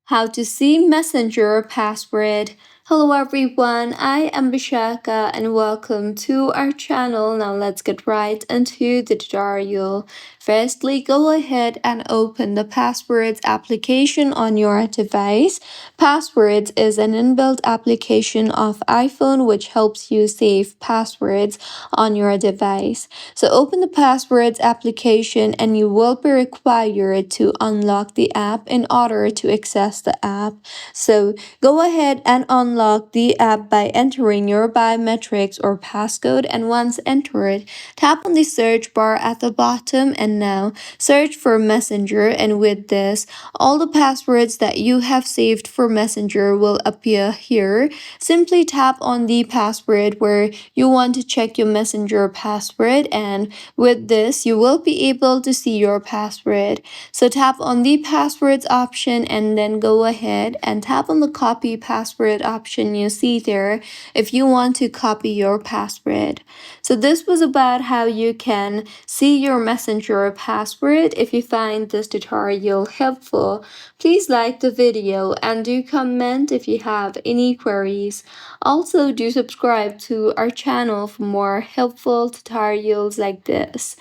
How to see Messenger password. Hello everyone, I am Bishaka and welcome to our channel. Now let's get right into the tutorial. Firstly, go ahead and open the Passwords application on your device. Passwords is an inbuilt application of iPhone which helps you save passwords on your device. So open the Passwords application and you will be required to unlock the app in order to access the app. So go ahead and unlock the app by entering your biometrics or passcode, and once entered, tap on the search bar at the bottom and now search for Messenger, and with this, all the passwords that you have saved for Messenger will appear here. Simply tap on the password where you want to check your Messenger password, and with this, you will be able to see your password. So tap on the passwords option and then go ahead and tap on the copy password option you see there if you want to copy your password. So this was about how you can see your Messenger password. If you find this tutorial helpful, please like the video and do comment if you have any queries. Also, do subscribe to our channel for more helpful tutorials like this.